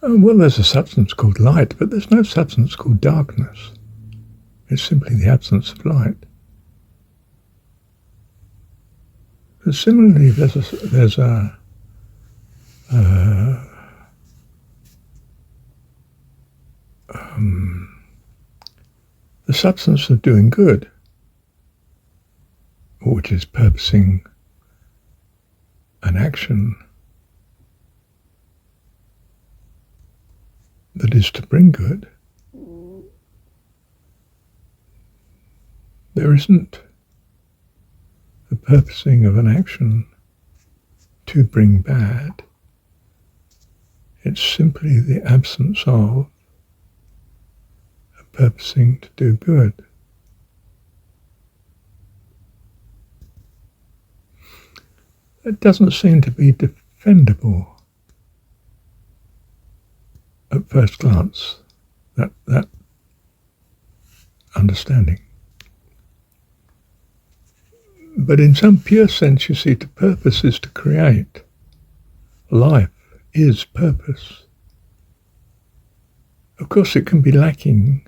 Well, there's a substance called light, but there's no substance called darkness. It's simply the absence of light. But similarly, there's a the substance of doing good, which is purposing an action that is to bring good. There isn't the purposing of an action to bring bad. It's simply the absence of a purposing to do good. It doesn't seem to be defendable at first glance, that understanding. But in some pure sense, you see, to purpose is to create. Life is purpose. Of course, it can be lacking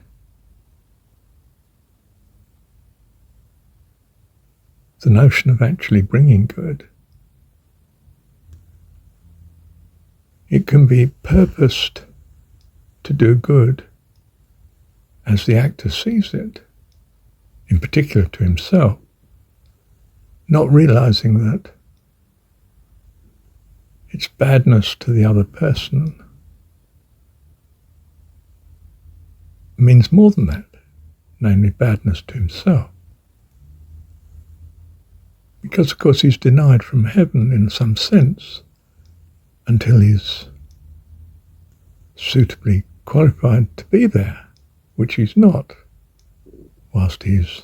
the notion of actually bringing good. It can be purposed to do good as the actor sees it, in particular to himself, not realizing that its badness to the other person means more than that, namely badness to himself. Because, of course, he's denied from heaven in some sense until he's suitably qualified to be there, which he's not, whilst he's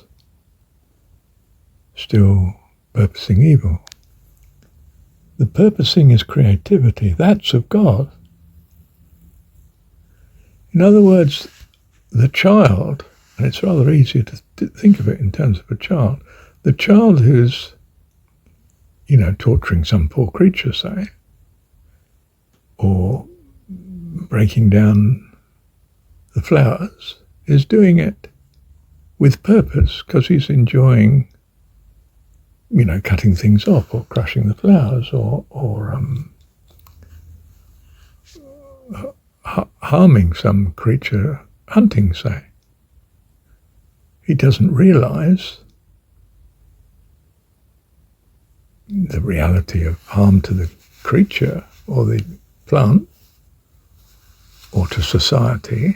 still purposing evil. The purposing is creativity. That's of God. In other words, the child, and it's rather easier to think of it in terms of a child, the child who's, torturing some poor creature, say, or breaking down the flowers, is doing it with purpose because he's enjoying, cutting things off or crushing the flowers or harming some creature, hunting, say. He doesn't realize the reality of harm to the creature or the plant or to society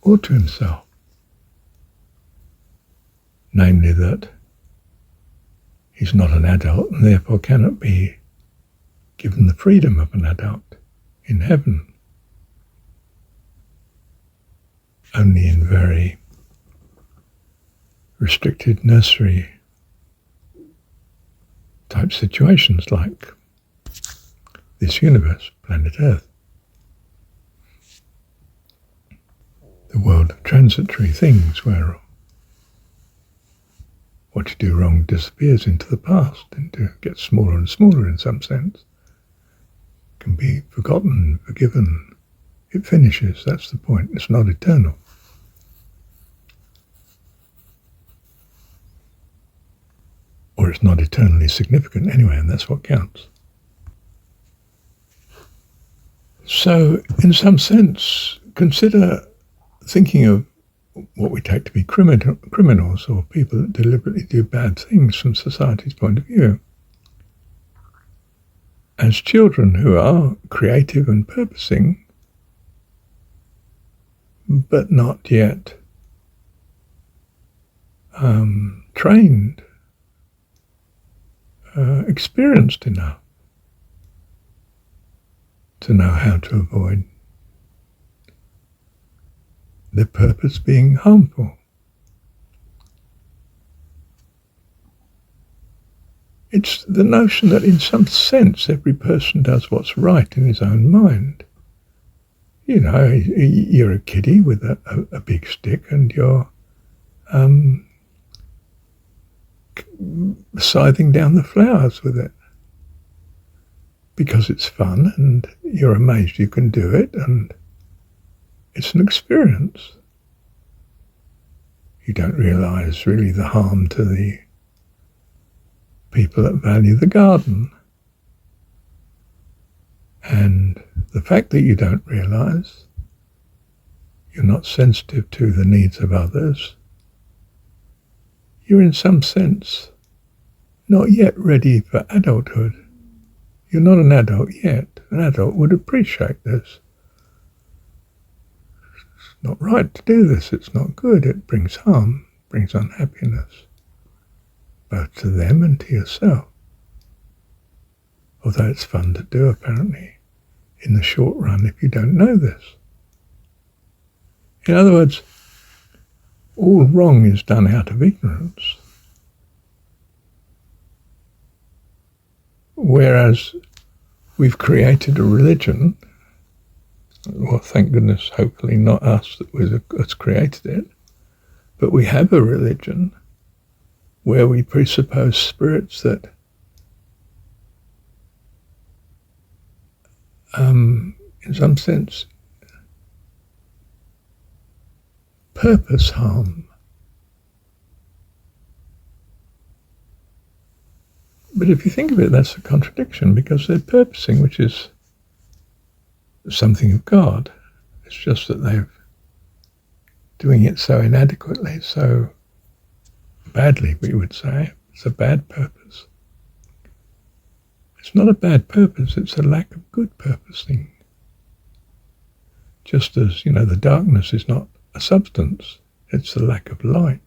or to himself. Namely that he's not an adult and therefore cannot be given the freedom of an adult in heaven. Only in very restricted nursery type situations like this universe, planet Earth. The world of transitory things where what you do wrong disappears into the past and gets smaller and smaller in some sense, can be forgotten, forgiven. It finishes, that's the point. It's not eternal. Or it's not eternally significant anyway, and that's what counts. So, in some sense, consider thinking of what we take to be criminals or people that deliberately do bad things from society's point of view as children who are creative and purposing, but not yet trained, experienced enough to know how to avoid their purpose being harmful. It's the notion that in some sense every person does what's right in his own mind. You're a kiddie with a big stick and you're scything down the flowers with it. because it's fun and you're amazed you can do it, and it's an experience. You don't realise really the harm to the people that value the garden. And the fact that you don't realise, you're not sensitive to the needs of others, you're in some sense not yet ready for adulthood. You're not an adult yet. An adult would appreciate this. It's not right to do this. It's not good. It brings harm, brings unhappiness, both to them and to yourself. Although it's fun to do, apparently, in the short run, if you don't know this. In other words, all wrong is done out of ignorance. Whereas we've created a religion, well, thank goodness, hopefully not us that's created it, but we have a religion where we presuppose spirits that in some sense purpose harm. But if you think of it, that's a contradiction, because they're purposing, which is something of God. It's just that they're doing it so inadequately, so badly, we would say. It's a bad purpose. It's not a bad purpose, it's a lack of good purposing. Just as, the darkness is not a substance, it's the lack of light.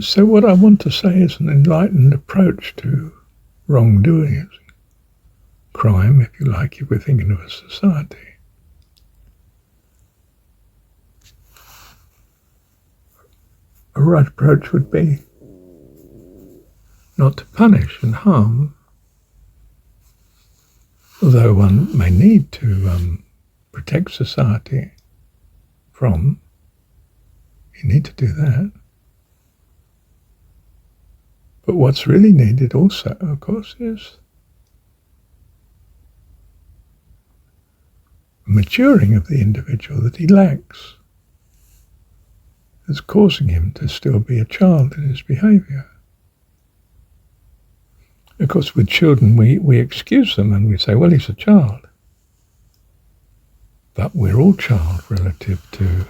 So what I want to say is an enlightened approach to wrongdoing, crime, if you like, if we're thinking of a society. A right approach would be not to punish and harm, although one may need to protect society from. You need to do that. But what's really needed also, of course, is maturing of the individual that he lacks. That's causing him to still be a child in his behaviour. Of course, with children, we excuse them and we say, well, he's a child. But we're all child relative to,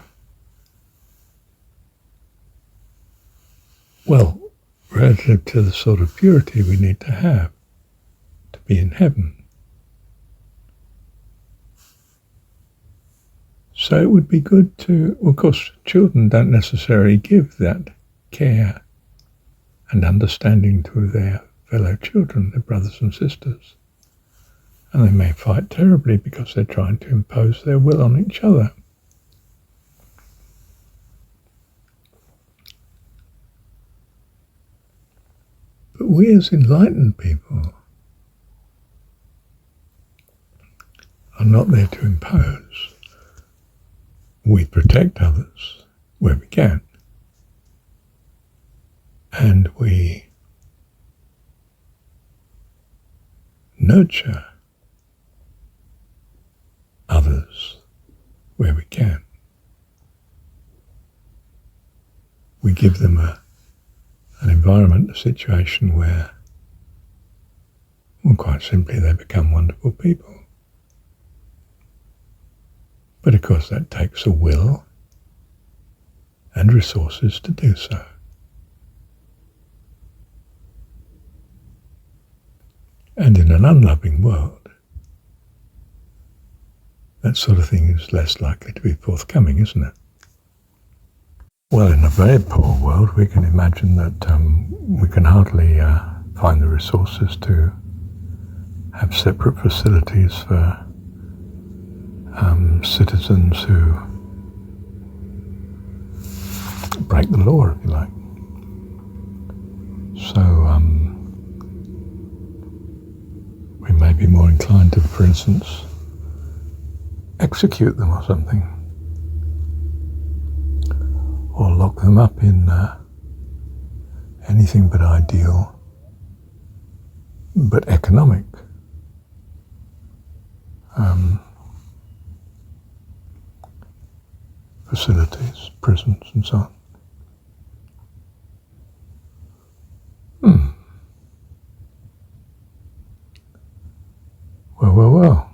relative to the sort of purity we need to have to be in heaven. So it would be good to, of course, children don't necessarily give that care and understanding to their fellow children, their brothers and sisters. And they may fight terribly because they're trying to impose their will on each other. But we as enlightened people are not there to impose. We protect others where we can. And we nurture others where we can. We give them an environment, a situation where, quite simply, they become wonderful people. But of course that takes a will and resources to do so. And in an unloving world, that sort of thing is less likely to be forthcoming, isn't it? Well, in a very poor world, we can imagine that we can hardly find the resources to have separate facilities for citizens who break the law, if you like. So we may be more inclined to, for instance, execute them or something, or lock them up in anything but ideal, but economic facilities, prisons and so on. Well.